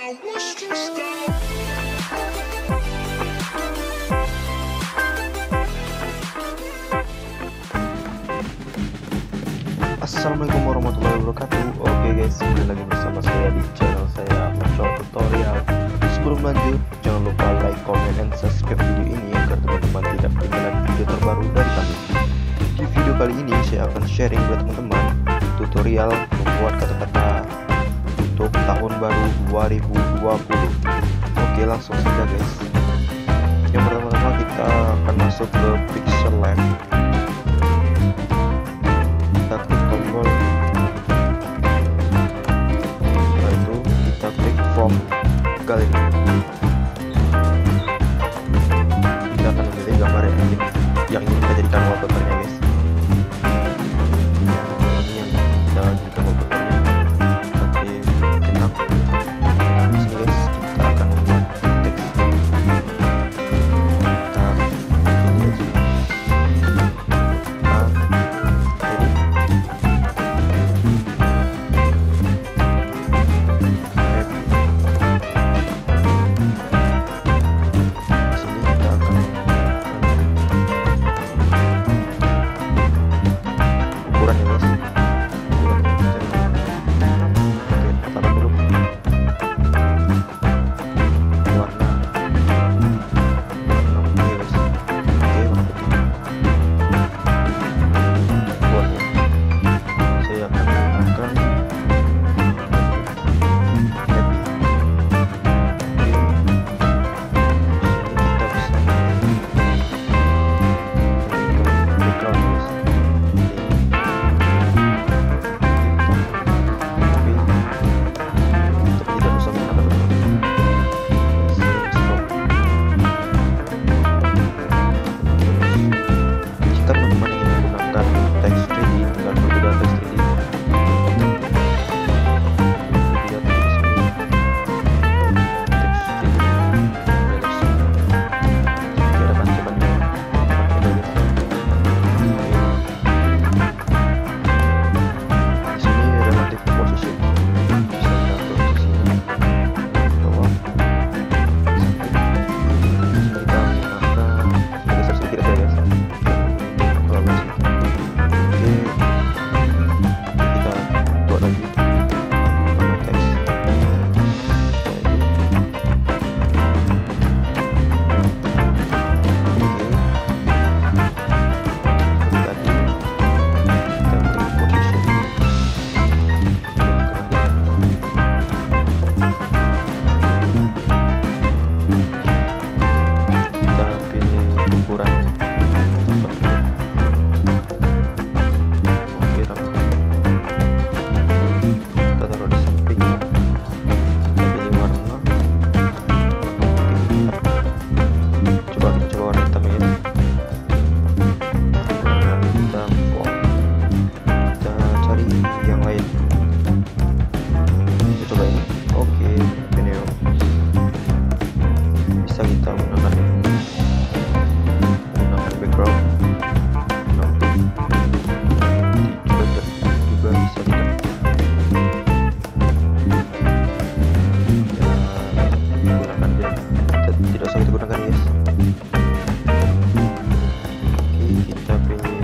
Assalamualaikum warahmatullahi wabarakatuh. Oke guys, kembali lagi bersama saya di channel saya, Ucok tutorial. Sebelum lanjut, jangan lupa like, comment, and subscribe video ini agar teman-teman tidak ketinggalan video terbaru dari kami. Di video kali ini saya akan sharing buat teman-teman tutorial membuat kata-kata untuk tahun baru 2020. Oke, langsung saja guys. Yang pertama-tama kita akan masuk ke pixellab. Kita klik tombol, setelah itu kita klik from gallery. Kita akan memilih gambar yang ingin kita jadikan wallpapernya guys. Ini yang kita jadikan wallpapernya. Nanti kita di sini guys, kita akan membuat teks. Kita pilih aja.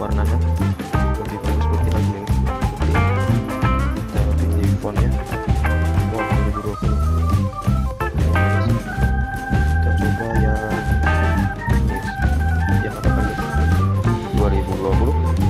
warnanya lebih bagus putih lagi ya guys. Putih. Kita pilih fontnya. Wow, 2020. Kita coba yang ini, yang apa kali? 2020.